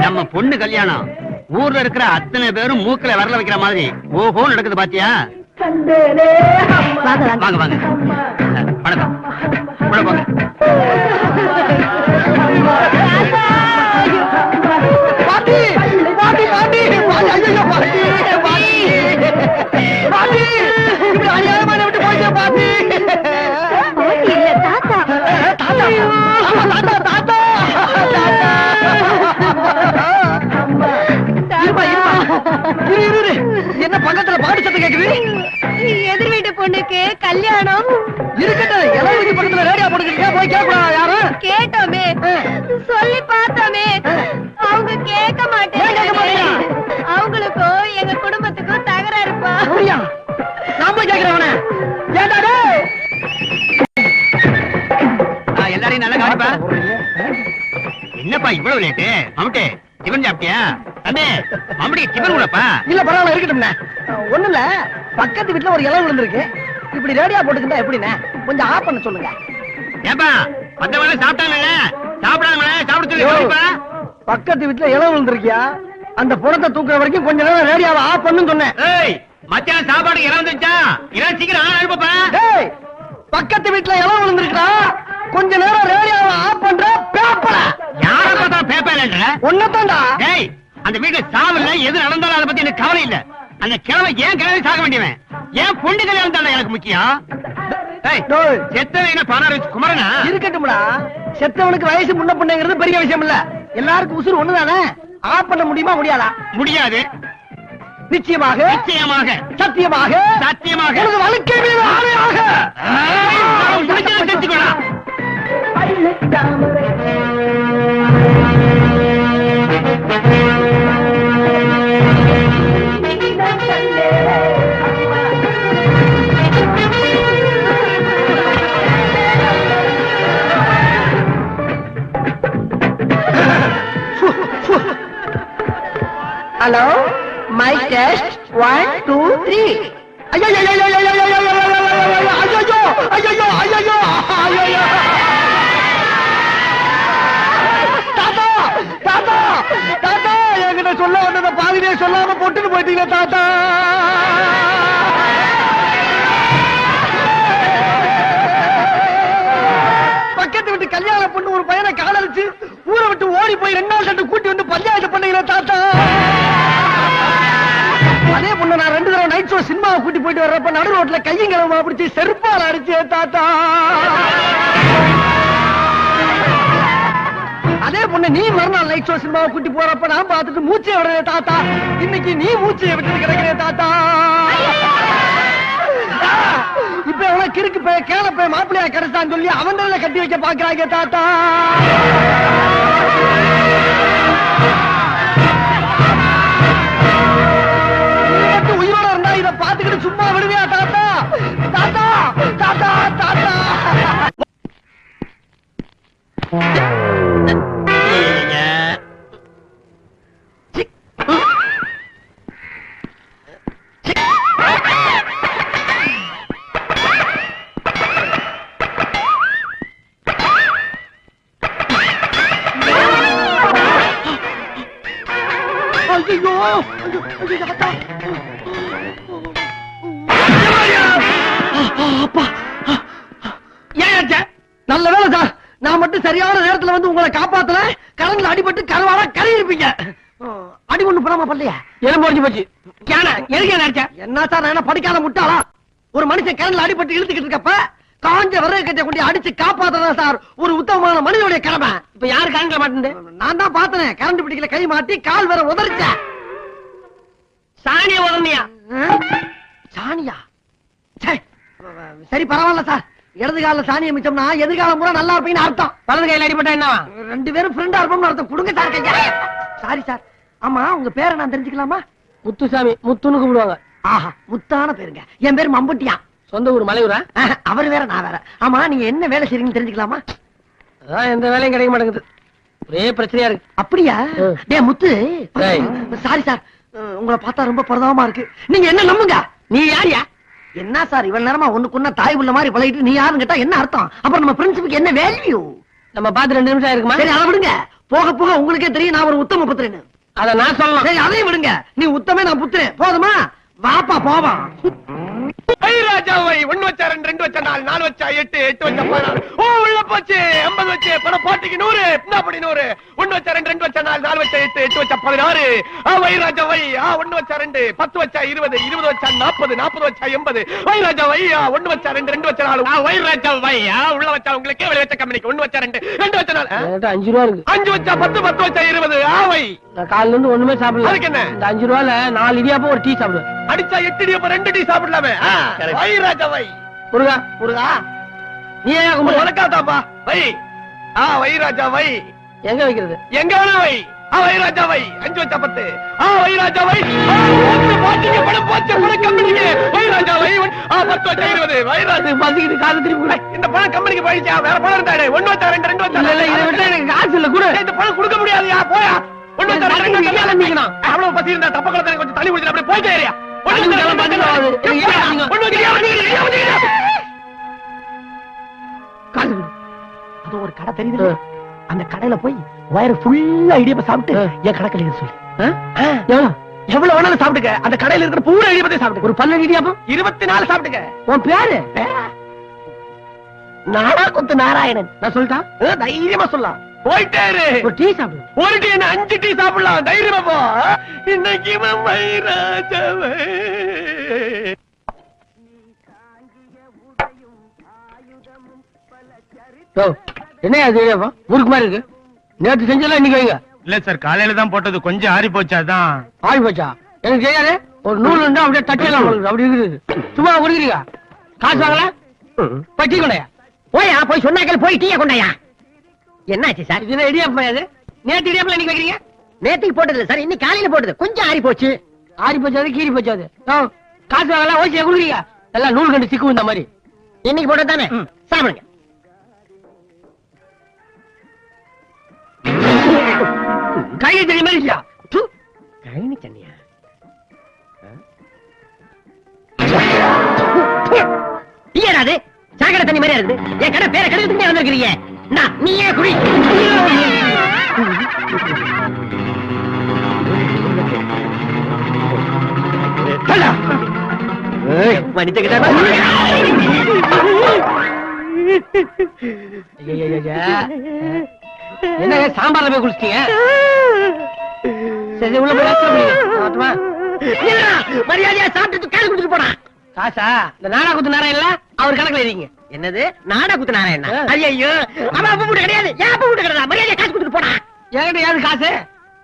நம்ம பொண்ணு கல்யாணம் ஊர்ல இருக்கிற அத்தனை பேரும் மூக்கல வரல வைக்கிற மாதிரி ஓஹோ நடக்குது பாத்தியா? வாங்க வாங்க வணக்கம். உள்ள போங்க. பாட்டி பாட்டி பாட்டி ஐயோ பாட்டி பாட்டி இப்படி அநியாயமான விட்டு போயிட்டே பாட்டி. தாத்தா தாத்தா தாத்தா என்ன பக்கத்துல பாட்டு சத்தம் கேக்குது? எதிர் வீட்டு பொண்ணுக்கு கல்யாணம் இருக்கட்டும். எல்லாம் வீட்டு பக்கத்துல ரேடியோ போட்டுக்கிட்டு போய் கேட்கலாம். யாரும் கேட்டோமே, சொல்லி பார்த்தோமே, அவங்க கேட்க மாட்டேன். அவங்களுக்கும் எங்க குடும்பத்துக்கும் தகராறுப்பா. நான் போய் கேட்கிறவன எல்லாரையும் நல்லா கவனிப்பா. என்னப்பா இவ்வளவு லேட்டு? மம்முட்டி டிபன் சாப்பிட்டியா? தம்பி மம்முட்டி டிபன் கூடப்பா. இல்ல பரவாயில்ல இருக்கட்டும்ண்ணே. ஒண்ணு இல்ல, பக்கத்து வீட்டுல ஒரு இலை விழுந்திருக்கு. இப்படி ரேடியா போட்டுக்கிட்டா எப்படிண்ணே? கொஞ்சம் ஆஃப் பண்ண சொல்லுங்க. ஏப்பா மத்தவங்க சாப்பிட்டாங்கல்ல, சாப்பிடாங்களே சாப்பிட சொல்லுப்பா. பக்கத்து வீட்டுல இலை விழுந்திருக்கியா? அந்த புறத்தை தூக்குற வரைக்கும் கொஞ்ச நேரம் ரேடியோவை ஆஃப் பண்ணுன்னு சொன்னேன். ஏய் மத்தியானம் சாப்பாடு இலை வந்துச்சா? இலை சீக்கிரம் அனுப்பப்பா. ஏய் பக்கத்து வீட்டுல இலை விழுந்திருக்கா? கொஞ்ச நேரம் ரேடியோவை ஆஃப் பண்ற பேப்பர. யார பார்த்தா பேப்பர்ன்ற? ஒன்னதான்டா. டேய் அந்த வீட்டுல சாவல்ல எது நடந்தாலும் அத பத்தி எனக்கு கவலை இல்ல. அந்த கிழமை ஏன் கிழமை சாக வேண்டியவன்? ஏன் பொண்ணு கல்யாணம் தானே எனக்கு முக்கியம். ஏய் செத்தவன் என்ன பானார் வச்சு குமரனா? இருக்கட்டும்டா. செத்தவனுக்கு வயசு முன்ன பொண்ணுங்கிறது பெரிய விஷயம் இல்ல. எல்லாருக்கும் உசுறு ஒண்ணுதானே. ஆஃப் பண்ண முடியுமா முடியாதா? முடியாது. நிச்சயமாக நிச்சயமாக சத்தியமாக சத்தியமாக எனது வாழ்க்கை மீது ஆணையாக தெரிஞ்சுக்கொள்ளலாம். Hello my test 1 2 3. ஐயோ ஐயோ ஐயோ ஐயோ ஐயோ ஐயோ ஐயோ ஐயோ தாத்தா தாத்தா தாத்தா என்கிட்ட சொல்ல வந்தத பாதிலே சொல்லாம போட்டுட்டு போயிட்டீங்க தாத்தா. பக்கத்து விட்டு கல்யாணம் பண்ணு ஒரு பையனை காதலிச்சு ஊரை விட்டு ஓடி போய் 2 நாள் கண்டு கூட்டி வந்து பஞ்சாயத்து பண்ணீங்களா தாத்தா? அதே பொண்ணு நான் 2 தடவை நைட் ஷோ சினிமாவை கூட்டி போயிட்டு வர்றப்ப நடு ரோட்ல கையும் கிளம்பா பிடிச்சி செருப்பால் அடிச்சே தாத்தா. அதே பொண்ணு நீ மறுநாள் நைட் ஷோ சினிமாவை கூட்டி போறப்ப நான் பார்த்துட்டு மூச்சை விடுறேன் தாத்தா. இன்னைக்கு நீ மூச்சையை விட்டு கிடக்கிறேன் தாத்தா. இப்ப எவ்வளவு கிறுக்கு போய் கேள போய் மாப்பிள்ளையா கிடைச்சான்னு சொல்லி அவங்கள கட்டி வைக்க பாக்குறாங்க தாத்தா. உயிரோட இருந்தா இத பாத்துக்கிட்டு சும்மா விடுவியா தாத்தா? தாத்தா தாத்தா தாத்தா நல்ல வேலை சார், நான் மட்டும் சரியான நேரத்துல வந்து உங்களை காப்பாத்தல. கரண்ட்ல அடிபட்டு கருவாடா கறி இருப்பீங்க. அடி ஒண்ணு போடாம பண்ணலையா? எலும்பு உடைஞ்சு போச்சு. என்ன சார் நான் என்ன படிக்காத முட்டாளா? ஒரு மனுஷன் கரண்ட்ல அடிபட்டு இழுத்துக்கிட்டு இருக்கப்ப காஞ்ச விறகு கட்டை கொண்டு அடிச்சு காப்பாத்ததான் சார் ஒரு உத்தமமான மனிதனுடைய கடமை. இப்ப யாரு கரண்ட்ல மாட்டேன்? நான் தான் பார்த்தேன். கரண்ட் பிடிக்கல கை மாட்டி கால் வேற உதறிச்ச. சாணியா உதறியா? சாணியா? சரி பரவாயில்ல சார். இடது கால சாணியை மிச்சம்னா எதிர்காலம் பூரா நல்லா இருப்பீங்கன்னு அர்த்தம். வலது கையில அடிபட்டா என்ன? 2 பேரும் ஃப்ரெண்டா இருப்போம்னு அர்த்தம். கொடுங்க சார் கையா. Sorry sir. ஆமா உங்க பேரை நான் தெரிஞ்சுக்கலாமா? முத்துசாமி. முத்துன்னு கூப்பிடுவாங்க. ஆஹா முத்தான பேருங்க. என் பேரு மம்புட்டியா. சொந்த ஊர் மலையூரா? அவர் வேற நான் வேற. ஆமா நீங்க என்ன வேலை செய்றீங்கன்னு தெரிஞ்சுக்கலாமா? அதான் எந்த வேலையும் கிடைக்க மாட்டேங்குது. ஒரே பிரச்சனையா இருக்கு. அப்படியா? டேய் முத்து. Sorry sir. உங்களை பார்த்தா ரொம்ப பரதாபமா இருக்கு. நீங்க என்ன நம்புங்க. நீ யாரியா? என்ன சார் இவ்வளவு நேரமா ஒண்ணுக்குன்னா தாய் உள்ள மாதிரி பழகிட்டு நீ யாருன்னு கேட்டா என்ன அர்த்தம்? அப்புறம் நம்ம பிரின்சிபலுக்கு என்ன வேல்யூ? நம்ம பார்த்து 2 நிமிஷம் இருக்குமா? சரி அதை விடுங்க. போக போக உங்களுக்கே தெரியும் நான் ஒரு உத்தம புத்திரன்னு. அத நான் சொல்லலாம். சரி அதையும் விடுங்க. நீ உத்தமே நான் புத்திரன் போதுமா? வாப்பா போவான். ராஜாவை 1 வச்சா 2, 2 வச்சா 4, 4 வச்சா 8, 8 வச்சா 16. ஓ உள்ள போச்சு. 80 வச்சு பணம் போட்டிக்கு 100. என்னப்படி 100? 1 வச்சா 2, 2 வச்சா 4, 4 வச்சா 8, 8 வச்சா 16. வை ராஜாவை 1 வச்சா 2, 10 வச்சா 20, 20 வச்சா 40, 40 வச்சா 80. வை ராஜாவை 1 வச்சா 2, 2 வச்சா 4. வை ராஜாவை உள்ள வச்சா உங்களுக்கு வெளிய வச்சா கம்பெனிக்கு 1 வச்சா 2, 2 வச்சா 4. என்கிட்ட 5 ரூபா இருக்கு. 5 வச்சா 10, 10 வச்சா 20. வை நான் காலையில இருந்து ஒண்ணுமே சாப்பிடல. அதுக்கு என்ன? இந்த 5 ரூபால 4 இடியாப்பம் ஒரு டீ சாப்பிடுவேன். அடிச்சா 8 டீ அப்ப 2 டீ சாப்பிடலாமே. வை ராஜாவை முருகா முருகா நீ ஏன் கும்பிடு? உனக்காதாப்பா. வை வை ராஜா வை. எங்க வைக்கிறது? எங்க வேணா வை. வை ராஜா வை. 5 வச்சா 10. வை ராஜா வை. போட்டிக்கு பணம் போச்சு பணம் கம்பெனிக்கு. வை ராஜா வை. 10 வச்சா 20. வை ராஜா பசிக்கிட்டு காசு திருப்பி கொடு. இந்த பணம் கம்பெனிக்கு போயிடுச்சா? வேற பணம் இருந்தாடே. 1 வச்சா 2, 2 வச்சா. இல்ல இல்ல இதை விட்டா எனக்கு காசு இல்ல கூட. இந்த பணம் கொடுக்க முடியாதுயா. போயா. 1 வச்சா 2 வச்சா ஆரம்பிக்கணும். அவ்வளவு பசி இருந்தா தப்ப குளத்துல கொஞ்சம் தண்ணி குடிச்சு அப்படியே போயிட்டே ஏரியா. 1 வச்சா 2 காசு கொடு. அது ஒரு கடை தெரியுது. அந்த கடையில போய் வயிறு ஃபுல்லா இடியப்ப சாப்பிட்டு என் கணக்கில் எழுத சொல்லு. எவ்வளவு வேணாலும் சாப்பிட்டுக்க. அந்த கடையில இருக்கிற பூரா இடியப்பத்தை சாப்பிட்டு ஒரு 12 இடியாப்பம் 24 சாப்பிட்டுக்க. உன் பேரு நாடாக்குத்து நாராயணன். நான் சொல்லிட்டா தைரியமா சொல்லலாம். போயிட்டே இரு. ஒரு டீ சாப்பிடு. ஒரு டீ என்ன 5 டீ சாப்பிடலாம். தைரியமா போ. இன்னைக்கு வைராஜவே. என்ன அது இடியாப்பம் ஊருக்கு மாதிரி இருக்கு. நேற்று செஞ்சலாம் இன்னைக்கு வைங்க. இல்ல சார் காலையில தான் போட்டது கொஞ்சம் ஆறி போச்சாதான். ஆள் போச்சா? எனக்கு தெரியாது. ஒரு நூல் உண்டு அப்படியே தட்டியெல்லாம் அப்படி இருக்குது. சும்மா உருகிறீங்க. காசு வாங்கல போய் டீ கொண்டாயா. போயா போய் சொன்னாக்கள் போய் டீயா கொண்டாயா. என்னாச்சு சார்? இது இடியாப்பம் அது. நேற்று இடியாப்பம் இன்னைக்கு வைக்கிறீங்க. நேத்துக்கு போட்டது சார் இன்னைக்கு காலையில போட்டது கொஞ்சம் ஆறி போச்சு. ஆறி போச்சாது கீறி போச்சாது. காசு வாங்கல ஓசியா கொடுக்குறீங்க. எல்லாம் நூல் கண்டு சிக்கும் இந்த மாதிரி. இன்னைக்கு போட்டது தானே சாப்பிடுங்க. கையை தண்ணி மாதிரியா? கழனி தண்ணியா? டீயடாது சாக்கடை தண்ணி மாதிரியா இருக்குது. என் கடை பேரை கெடுத்துட்டே வந்திருக்கிறீங்க. நீ ஏன் குடி. என்ன சாம்பார்ல போய் குளிச்சிட்டீங்க? சரி உள்ள போய் மரியாதையா சாப்பிட்டு காசு கொடுத்துட்டு போனா. காசா? இந்த நாடா குத்து நேரம் இல்ல அவர் கணக்குல இருக்கீங்க. என்னது நாடா குத்து நாராயணா? ஐயோ அவன் அப்ப வீட்டு கிடையாது. ஏன் அப்ப வீட்டு கிடையாது? மரியாதையா காசு கொடுத்துட்டு போனா. என்கிட்ட யாரு காசு?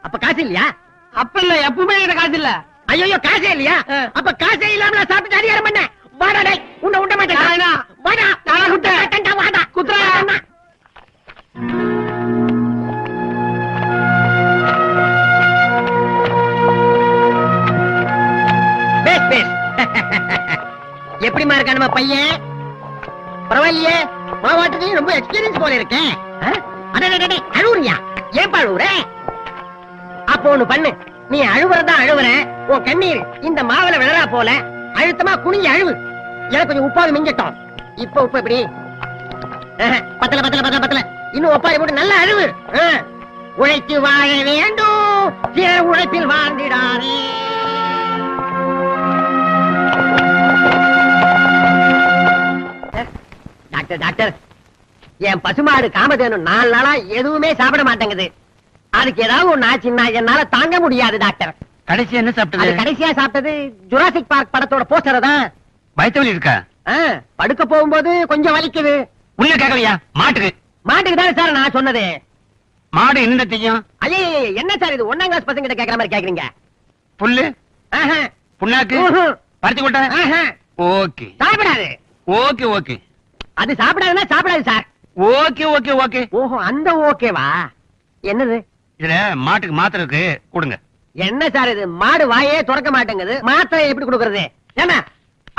அப்ப காசு இல்லையா? அப்ப இல்ல எப்பவுமே என்கிட்ட காசு இல்ல. ஐயோ காசே இல்லையா? அப்ப காசே இல்லாம சாப்பிட்டு அதிகாரம் பண்ண. வாடா டேய் உன்னை விட மாட்டேன். வாடா நாடா குத்த வாடா குத்துறா. எப்படிமா இருக்கா நம்ம பையன்? பரவாயில்லையே மாவாட்டுக்கு ரொம்ப எக்ஸ்பீரியன்ஸ் போல இருக்கேன். அழுவுறியா? ஏன் அழுவுற? அப்ப ஒண்ணு பண்ணு. நீ அழுவுறதா அழுவுற. உன் கண்ணீர் இந்த மாவுல விழறா போல அழுத்தமா குனிஞ்சு அழுவு. எனக்கு கொஞ்சம் உப்பாவது மிஞ்சட்டும். இப்ப உப்பு எப்படி? பத்தல பத்தல பத்தல பத்தல. இன்னும் ஒப்பாரி போட்டு நல்லா அழுவு. உழைத்து வாழ வேண்டும். பிற உழைப்பில் வாழ்ந்திடாரே. டாக்டர் டாக்டர் என் பசுமாடு காமதேனு 4 நாளா எதுவுமே சாப்பிட மாட்டேங்குது. அதுக்கு ஏதாவது ஒண்ணு ஆச்சுன்னா என்னால தாங்க முடியாது டாக்டர். கடைசி என்ன அது சாப்பிட்டது? கடைசியா சாப்பிட்டது ஜுராசிக் பார்க் படத்தோட போஸ்டர் தான். வயிற்று வலி இருக்கா? படுக்க போகும்போது கொஞ்சம் வலிக்குது. உள்ள கேட்கலையா? மாட்டுக்கு மாட்டுக்கு தானே சார் நான் சொன்னது. மாடு என்ன செய்யும்? ஐயே என்ன சார் இது 1ஆம் கிளாஸ் பசங்க கிட்ட கேக்குற மாதிரி கேக்குறீங்க? புல்லு புண்ணாக்கு பறிச்சு கொட்ட. ஓகே சாப்பிடாது. ஓகே ஓகே அது சாப்பிடாதுன்னா சாப்பிடாது சார். Okay okay okay. ஓஹோ அந்த ஓகேவா? என்னது இதுல மாட்டுக்கு மாத்திரை இருக்கு கொடுங்க. என்ன சார் இது? மாடு வாயே திறக்க மாட்டேங்குது. மாத்திரை எப்படி கொடுக்கறது? ஏன்னா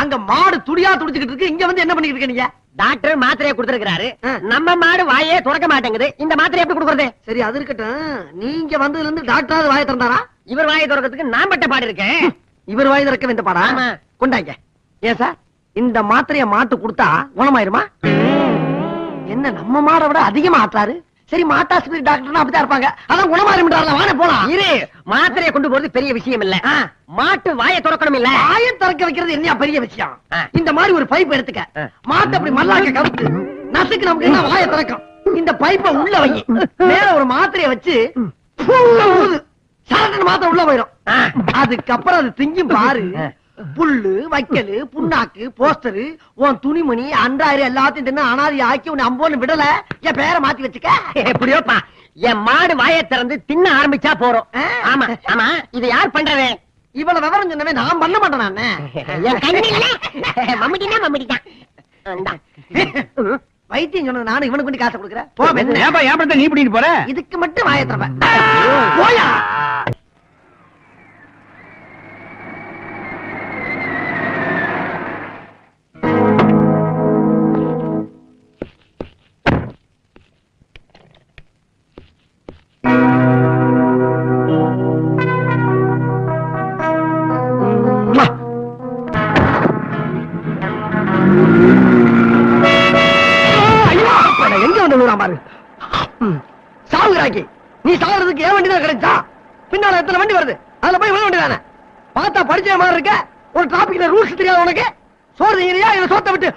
அங்க மாடு துடியா துடிச்சுக்கிட்டு இருக்கு. இங்க வந்து என்ன பண்ணிட்டு இருக்க நீங்க? டாக்டர் மாத்திரையை கொடுத்திருக்காரு. நம்ம மாடு வாயே திறக்க மாட்டேங்குது. இந்த மாத்திரை எப்படி கொடுக்கறது? சரி அது இருக்கட்டும். நீங்க வந்ததுல இருந்து டாக்டர் வாயை திறந்தாரா? இவர் வாயை திறக்கிறதுக்கு நான் பட்ட பாடு இருக்கேன். இவர் வாயை திறக்க வேண்டிய பாடா? கொண்டாங்க. ஏன் சார் இந்த மாத்திரைய மாட்டு கொடுத்தா குணமாயிருமா? என்ன நம்ம மாட விட அதிகமா ஆட்டாரு. சரி மாட்டாஸ்பத்திரி டாக்டர்னா அப்படிதான் இருப்பாங்க. அதான் குணமாறிட்டாரல, வாங்க போலாம். இரு, மாத்திரையை கொண்டு போறது பெரிய விஷயம் இல்ல. மாட்டு வாயை திறக்கணும் இல்ல. வாயை திறக்க வைக்கிறது என்ன பெரிய விஷயம்? இந்த மாதிரி ஒரு பைப் எடுத்துக்க, மாட்டு அப்படி மல்லாக்க கவுத்து நசுக்கு, நமக்கு என்ன வாயை திறக்கும். இந்த பைப்பை உள்ள வை, மேல ஒரு மாத்திரையை வச்சு சாதாரண மாத்திரை உள்ள போயிடும். அதுக்கப்புறம் அது திங்கும் பாரு. புல்லு, வைக்கலு, புண்ணாக்கு, போஸ்டரு, உன் துணிமணி, அன்றாயிரம் எல்லாத்தையும் தின்னு அனாதி ஆக்கி உன்னை அம்போன்னு விடல. என் பேரை மாத்தி வச்சுக்க. எப்படியோப்பா, என் மாடு வாயை திறந்து தின்ன ஆரம்பிச்சா போறோம். ஆமா ஆமா, இது யார் பண்றது? இவ்வளவு விவரம் சொன்னவே நான் பண்ண மாட்டேன். நானு என் கண்ணில மம்மிடினா மம்மிடிதான். வைத்தியம் சொன்னது நானும் இவனுக்கு கொண்டு காசை கொடுக்குறேன். நீ பிடிட்டு போற? இதுக்கு மட்டும் வாயை திறப்பேன். போயா. எங்க வந்து பாரு சாவுகிறாக்கி. நீ சாகுறதுக்கு ஏன் வண்டி தான் கிடைச்சா? பின்னால எத்தனை வண்டி வருது, அதுல போய் விழ வேண்டியதானே? பார்த்தா படிச்ச மாதிரி இருக்க, ஒரு டிராபிக்ல ரூல்ஸ் தெரியாது உனக்கு. சோறு திங்கிறியா இல்ல சோத்த விட்டு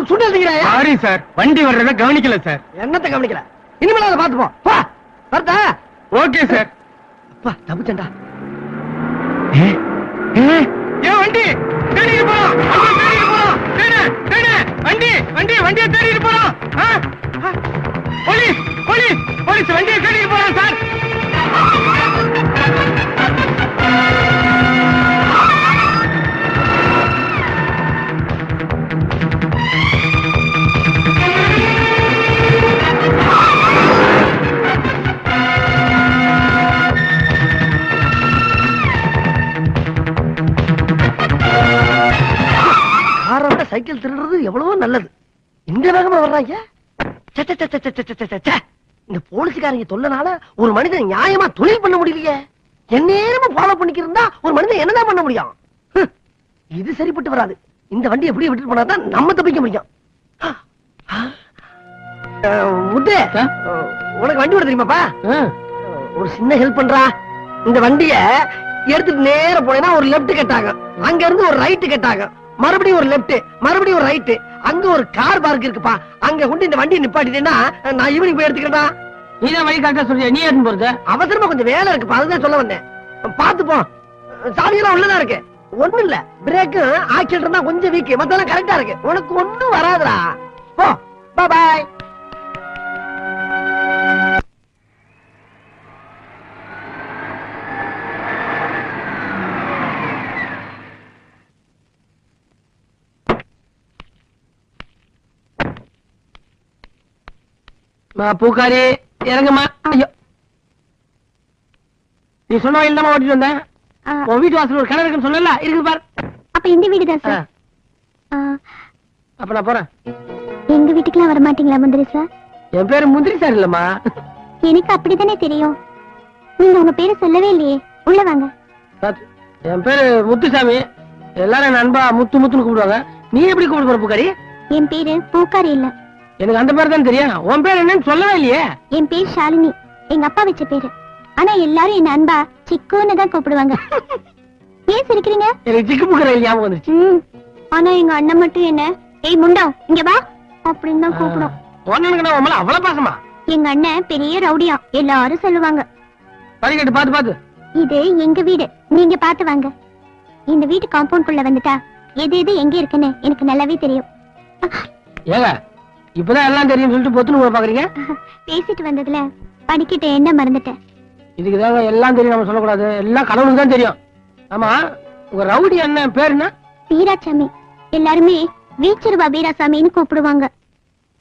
சுண்டல் திங்கிறாயா? சாரி சார், வண்டி வர்றத கவனிக்கல சார். என்னத்தை கவனிக்கல? இனிமேல அதை பார்த்துப்போம். பா வரதா? Okay sir. அப்பா தப்புச்சண்டா. ஏன் வண்டி தேடிட்டு போறோம், தேடிட்டு போறோம். வண்டி வண்டி வண்டியை தேடிட்டு போறோம். போலீஸ் போலீஸ் போலீஸ் வண்டியை தேடிட்டு போறோம் சார். சைக்கிள் திருடுறது எவ்வளவோ நல்லது. இந்த வேகமா வர்றாங்க. இந்த போலீஸ்காரங்க தொல்லனால ஒரு மனிதன் நியாயமா தொழில் பண்ண முடியலையே. எந்நேரமா ஃபாலோ பண்ணிக்கிருந்தா ஒரு மனிதன் என்னதான் பண்ண முடியும்? இது சரிப்பட்டு வராது. இந்த வண்டி எப்படி விட்டுட்டு போனாதான் நம்ம தப்பிக்க முடியும். முத்து, உனக்கு வண்டி ஓட தெரியுமாப்பா? ஒரு சின்ன ஹெல்ப் பண்றா. இந்த வண்டிய எடுத்துட்டு நேர போனேன்னா ஒரு லெப்ட் கட்டாங்க, அங்க இருந்து ஒரு ரைட் கட்டாங்க, மறுபடியும் ஒரு லெப்ட், மறுபடியும் ஒரு ரைட். அங்க ஒரு கார் பார்க் இருக்குப்பா, அங்க கொண்டு இந்த வண்டியை நிப்பாட்டிட்டேன்னா நான் ஈவினிங் போய் எடுத்துக்கிறேன்டா. நீதான் வழி கரெக்டா சொல்றியா? நீ எடுத்து போறது அவசரமா கொஞ்சம் வேலை இருக்குப்பா, அதுதான் சொல்ல வந்தேன். பாத்துப்போம், சாவியெல்லாம் உள்ளதான் இருக்கு. ஒண்ணு இல்ல, பிரேக்கு ஆக்சிடென்ட் தான் கொஞ்சம் வீக், மத்தெல்லாம் கரெக்டா இருக்கு. உனக்கு ஒண்ணும் வராதுடா. போ, பாய். பூக்காரி இறங்குமா. ஐயோ, நீ சொன்ன வயல் தான் ஓட்டிட்டு வந்தேன். உன் வீட்டு வாசல் ஒரு கிணறு இருக்குன்னு சொன்னல, இருக்கு பாரு. அப்ப இந்த வீடு தான் சார். அப்ப நான் போறேன். எங்க வீட்டுக்குலாம் வர மாட்டீங்களா முந்திரி சார்? என் பேரு முந்திரி சார் இல்லம்மா. எனக்கு அப்படித்தானே தெரியும். நீங்க உங்க பேரை சொல்லவே இல்லையே. உள்ள வாங்க. என் பேரு முத்துசாமி, எல்லாரும் என் அன்பா முத்து முத்துன்னு கூப்பிடுவாங்க. நீ எப்படி கூப்பிடு போற பூக்காரி? என் பேரு பூக்காரி இல்ல. எனக்கு அந்த பேர் தான் தெரியும். உன் பேர் என்னன்னு சொல்லவே இல்லையே. என் பேர் ஷாலினி, எங்க அப்பா வச்ச பேரு. ஆனா எல்லாரும் என்ன அன்பா சிக்குன்னு தான் கூப்பிடுவாங்க. ஏன் சிரிக்கிறீங்க? எனக்கு சிக்கு புக்கற ஞாபகம் வந்துச்சு. ஆனா எங்க அண்ணன் மட்டும் என்ன ஏய் முண்டம் இங்க வா அப்படின்னு தான் கூப்பிடும். ஒண்ணுக்கு நான் உன் மேல அவ்வளவு பாசமா? எங்க அண்ணன் பெரிய ரவுடியா, எல்லாரும் சொல்லுவாங்க. படிக்கட்டு பாத்து பாத்து. இது எங்க வீடு, நீங்க பாத்து வாங்க. இந்த வீட்டு காம்பவுண்ட் குள்ள வந்துட்டா எது எது எங்க இருக்குன்னு எனக்கு நல்லாவே தெரியும். ஏங்க இப்பதான் எல்லாம் தெரியும் சொல்லிட்டு பொத்துன்னு பாக்குறீங்க? பேசிட்டு வந்ததுல படிக்கிட்ட என்ன மறந்துட்டேன். இதுக்குதாங்க எல்லாம் தெரியும் நம்ம சொல்லக்கூடாது, எல்லாம் கடவுளுக்கு தான் தெரியும். ஆமா, உங்க ரவுடி அண்ணன் பேர் என்ன? வீராசாமி. எல்லாருமே வீச்சருவா வீராசாமின்னு கூப்பிடுவாங்க.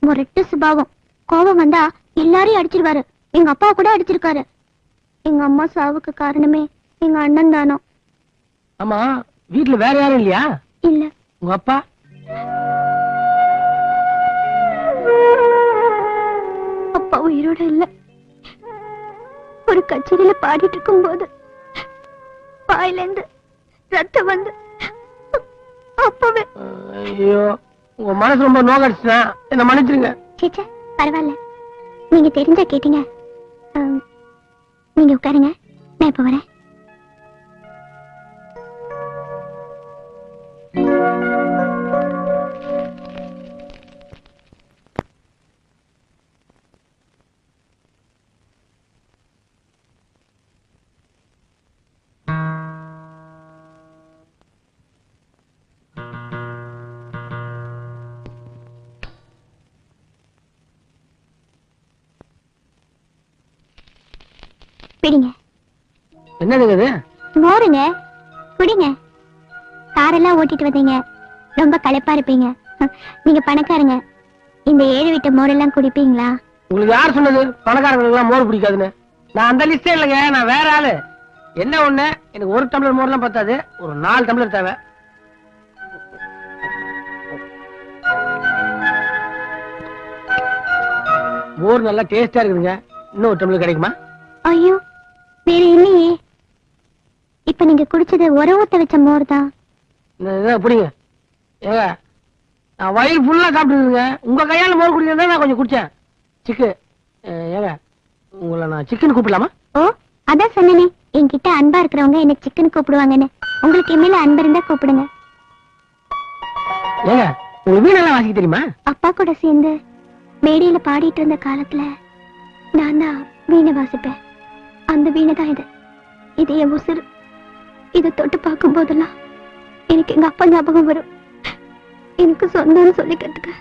முரட்டு சுபாவம், கோபம் வந்தா எல்லாரையும் அடிச்சிருவாரு. எங்க அப்பா கூட அடிச்சிருக்காரு. எங்க அம்மா சாவுக்கு காரணமே எங்க அண்ணன் தானோ. ஆமா, வீட்டுல வேற யாரும் இல்லையா? இல்ல. உங்க அப்பா? அப்பா உயிரோட இல்ல. ஒரு கச்சேரியில பாடிட்டு இருக்கும் போது வாயில இருந்து ரத்தம் வந்து அப்பவே. ஐயோ, உங்க மனசு ரொம்ப நோக்கடிச்சுனா என்ன மன்னிச்சிருங்க. சேச்சே, பரவாயில்ல, நீங்க தெரிஞ்சா கேட்டீங்க. நீங்க உட்காருங்க, நான் இப்ப வரேன். பிடிங்க. என்னதுங்க இது? மோருங்க, குடிங்க. காரெல்லாம் ஓட்டிட்டு வந்தீங்க, ரொம்ப களைப்பா இருப்பீங்க. நீங்க பணக்காரங்க, இந்த 7 வீட்டு மோரெல்லாம் குடிப்பீங்களா? உங்களுக்கு யார் சொன்னது பணக்காரங்களுக்கு எல்லாம் மோர் பிடிக்காதுன்னு? நான் அந்த லிஸ்டே இல்லைங்க, நான் வேற ஆளு. என்ன ஒண்ணு, எனக்கு 1 டம்ளர் மோர்லாம் பத்தாது, ஒரு 4 டம்ளர் தேவை. மோர் நல்லா டேஸ்டா இருக்குதுங்க, இன்னும் 1 டம்ளர் கிடைக்குமா? ஐயோ, வேற இல்லையே. இப்ப நீங்க குடிச்சது ஊத்த வச்ச மோர் தான். புடிங்க. ஏங்க, நான் வயிறு ஃபுல்லா சாப்பிட்டுருங்க, உங்க கையால மோர் குடிக்கிறதா நான் கொஞ்சம் குடிச்சேன். சிக்கு ஏங்க, உங்களை நான் சிக்கன் கூப்பிடலாமா? ஓ, அதான் சொன்னேனே, என்கிட்ட அன்பா இருக்கிறவங்க என்ன சிக்கன் கூப்பிடுவாங்கன்னு. உங்களுக்கு என் அன்பு இருந்தா கூப்பிடுங்க. ஏங்க, உங்களுக்கு வீணெல்லாம் வாசிக்க தெரியுமா? அப்பா கூட சேர்ந்து மேடையில பாடிட்டு இருந்த காலத்துல நான் தான் வீணை வாசிப்பேன். அந்த வீணை தான் இது என் உசுறு. இதை தொட்டு பார்க்கும் போதெல்லாம் எனக்கு எங்க அப்பா ஞாபகம் வரும். எனக்கு சொந்தம்னு சொல்லிக்கிறதுக்கு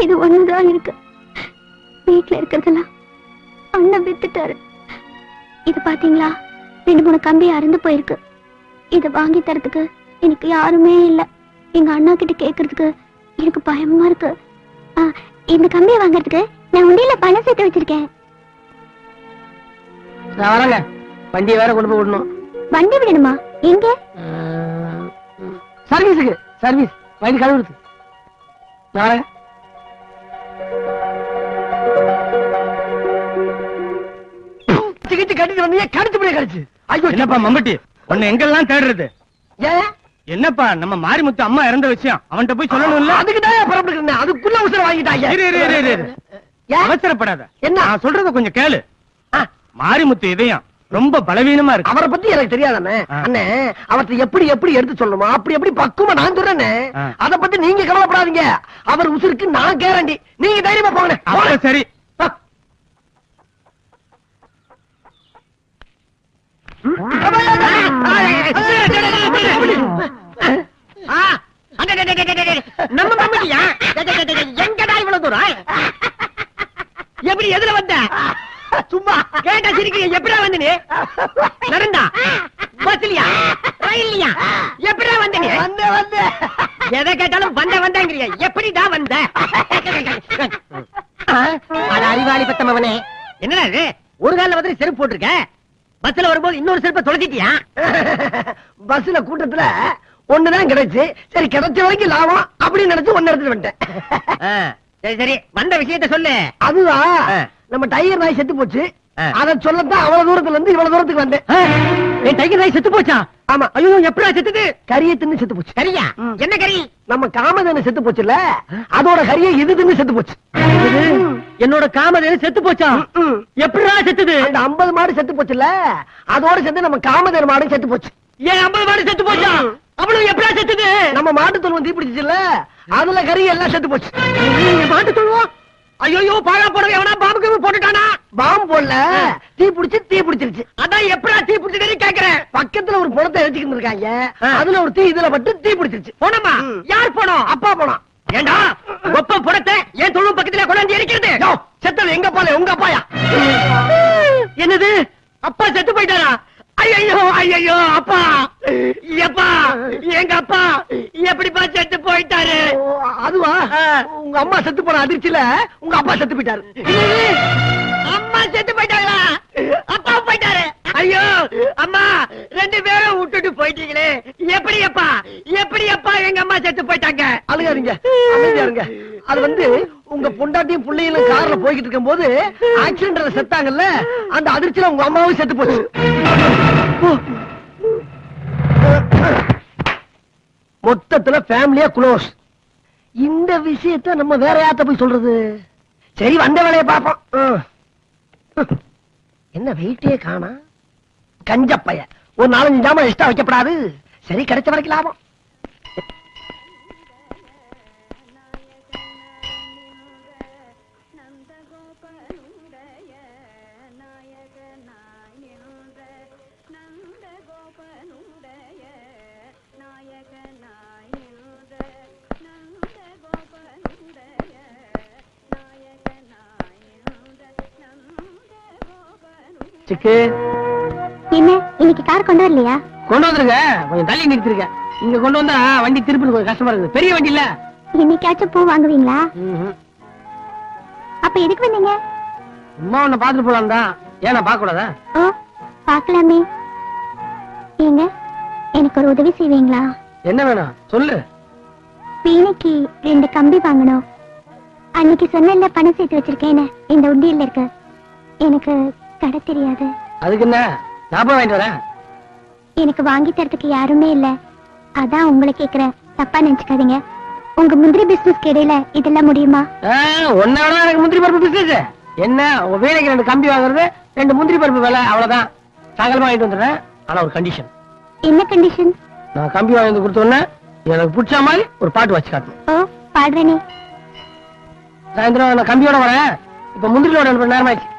இது ஒண்ணுதான் இருக்கு. வீட்டுல இருக்கிறதெல்லாம் அண்ணன் வித்துட்டாரு. இது பாத்தீங்களா, 2-3 கம்பி அறுந்து போயிருக்கு. இத வாங்கி தரதுக்கு எனக்கு யாருமே இல்ல. எங்க அண்ணா கிட்ட கேக்குறதுக்கு எனக்கு பயமா இருக்கு. இந்த கம்பியை வாங்கறதுக்கு நான் உண்டியில பணம் சேர்த்து வச்சிருக்கேன். நான் வரேங்க, வண்டியை வேற கொண்டு போய் விடணும். வண்டி விடணுமா? எங்க? சர்வீஸுக்கு. சர்வீஸ் வண்டி கழுவுறது. நான் வரேன். கட்டிட்டு வந்தீங்க, கடிச்சு முடிய கடிச்சு. ஐயோ, என்னப்பா மம்பட்டி, உன்னை எங்கெல்லாம் தேடுறது? ஏன் என்னப்பா, நம்ம மாரிமுத்து அம்மா இறந்த விஷயம் அவன்கிட்ட போய் சொல்லணும் இல்ல? அதுக்குதான் புறப்பட்டு அதுக்குள்ள அவசரம் வாங்கிட்டாங்க. அவசரப்படாத, என்ன நான் சொல்றத கொஞ்சம் கேளு. மாரிமுத்து இதயம் ரொம்ப பலவீனமா இருக்கு. அவரை பத்தி எனக்கு தெரியாதானே அண்ணே. அவற்றை எப்படி எப்படி எடுத்து சொல்லணுமா அப்படி எப்படி பக்குவமா நான் சொல்றேனே. அத பத்தி நீங்க கவலைப்படாதீங்க. அவர் உசுருக்கு நான் கேரண்டி. நீங்க தைரியமா போங்க. சரி. நம்ம மம்மிட்டியா? எங்கடா இவ்வளவு தூரம்? எப்படி எதுல வந்த? சும்மா கேட்டா சிரிக்கிறீங்க. எப்படா வந்து நீ? நடந்தா பஸ்லியா ரயில்லையா? எப்படா வந்து நீ? வந்த எதை கேட்டாலும் வந்தாங்கிறீங்க. எப்படிதான் வந்த? அட அறிவாளி பத்தமவனே, என்னடா இது? ஒரு கால வந்து செருப்பு போட்டிருக்க, பஸ்ல வரும்போது இன்னொரு செருப்பை தொலைச்சிட்டியா? பஸ்ல கூட்டத்துல ஒண்ணுதான் கிடைச்சு, சரி கிடைச்ச வரைக்கும் லாபம் அப்படின்னு நினைச்சு ஒன்னு எடுத்துட்டு வந்துட்டேன். சரி சரி, வந்த விஷயத்த சொல்லு. அதுதான், நம்ம டைகர் நாய் செத்து போச்சு. அத சொல்லத்தான் அவ்வளவு தூரத்துல இருந்து இவ்வளவு தூரத்துக்கு வந்தேன். என் டைகர் நாய் செத்து போச்சா? ஆமா. ஐயோ, எப்படா செத்துது? கறியை தின்னு செத்து போச்சு. கரியா? என்ன கறி? நம்ம காமதேனு செத்து போச்சுல்ல, அதோட கறியை இது தின்னு செத்து போச்சு. என்னோட காமதேனு செத்து போச்சா? எப்படா செத்துது? அந்த 50 மாடு செத்து போச்சுல்ல, அதோட சேர்ந்து நம்ம காமதேனு மாடும் செத்து போச்சு. ஏன் 50 மாடு செத்து போச்சா? அவ்வளவு எப்படா செத்துது? நம்ம மாட்டு தொழுவம் தீப்பிடிச்சுல, அதுல கறி எல்லாம் செத்து போச்சு. மாட்டு தொழுவம்? ஐயோ, பாழா போடவே எவனா பாம்புக்கு போட்டுட்டானா? பாம்பு போடல, தீ பிடிச்சிருச்சு. அதான் எப்படா தீ பிடிச்சதுன்னு கேக்குறேன். பக்கத்துல ஒரு பணத்தை எடுத்துக்கிட்டு இருக்காங்க, அதுல ஒரு தீ இதுல பட்டு தீ பிடிச்சிருச்சு. போனமா? யார் போனோம்? அப்பா போனோம். ஏண்டா ஒப்ப புடத்தை ஏன் தொழுவம் பக்கத்துல கொண்டாந்து எரிக்கிறது? செத்தது எங்க பால? உங்க அப்பாயா? என்னது, அப்பா செத்து போயிட்டாரா? ஐயோ ஐயோ, அப்பா எப்பா, எங்க அப்பா எப்படிப்பா செத்து போயிட்டாரு? அதுவா, உங்க அம்மா செத்து போன அதிர்ச்சியில உங்க அப்பா செத்து போயிட்டாரு. அம்மா செத்து போயிட்டாங்களா? அப்பா போயிட்டாரு. ஐயோ அம்மா, 2 பேரும் விட்டுட்டு போயிட்டீங்களே. எப்படி அப்பா எங்க அம்மா செத்து போயிட்டாங்க? அழுகாதீங்க, அமைதியா இருங்க. அது வந்து உங்க பொண்டாட்டியும் பிள்ளைகளும் கார்ல போய்கிட்டு இருக்கும் போது ஆக்சிடென்ட்ல செத்தாங்கல்ல, அந்த அதிர்ச்சியில உங்க அம்மாவும் செத்து போச்சு. மொத்தத்துல ஃபேமிலியா க்ளோஸ். இந்த விஷயத்தை நம்ம வேற யார்ட்ட போய் சொல்றது? சரி வந்த வேலையை பாப்போம். என்ன வெயிட்டே காணா? கஞ்சப்பைய ஒரு 4-5 ஜாமான் எக்ஸ்ட்ரா வைக்கப்படாது. சரி கிடைச்ச வரைக்கும் லாபம். சிக்கு என்ன இன்னைக்கு கார் கொண்டு வரலையா? கொண்டு வந்துருங்க, கொஞ்சம் தள்ளி நிறுத்திருக்கேன். இங்க கொண்டு வந்தா வண்டி திருப்பி கொஞ்சம் கஷ்டமா இருக்குது. பெரிய வண்டி இல்ல. இன்னைக்காச்சும் பூ வாங்குவீங்களா? அப்ப எதுக்கு வந்தீங்க? அம்மா உன்னை பாத்துட்டு போலாம் தான். ஏன் நான் பார்க்க கூடாதா? ஓ பாக்கலாமே. ஏங்க எனக்கு ஒரு உதவி செய்வீங்களா? என்ன வேணும் சொல்லு. வீணைக்கு 2 கம்பி வாங்கணும். அன்னைக்கு சொன்ன பணம் சேர்த்து வச்சிருக்கேன், இந்த உண்டியல்ல இருக்கு. எனக்கு கடை தெரியாது. அதுக்கு என்ன, நான் போய் வாங்கிட்டு வரேன். எனக்கு வாங்கி தரத்துக்கு யாருமே இல்ல, அதான் உங்களை கேக்குறேன். தப்பா நினைச்சுக்காதீங்க. உங்க முந்திரி பிசினஸ்க்கு இடையில இதெல்லாம் முடியுமா? ஒன்ன விட எனக்கு முந்திரி பருப்பு பிசினஸ் என்ன? உங்க வேலைக்கு 2 கம்பி வாங்குறது 2 முந்திரி பருப்பு விலை, அவ்வளவுதான். சாயங்காலமா வாங்கிட்டு வந்துடுறேன். ஆனா ஒரு கண்டிஷன். என்ன கண்டிஷன்? நான் கம்பி வாங்கி வந்து கொடுத்தோன்னே எனக்கு பிடிச்ச மாதிரி ஒரு பாட்டு வச்சு காட்டணும். ஓ பாடுறேனே. சாயந்தரம் நான் கம்பியோட வரேன். இப்ப முந்திரியோட நேரமாச்சு.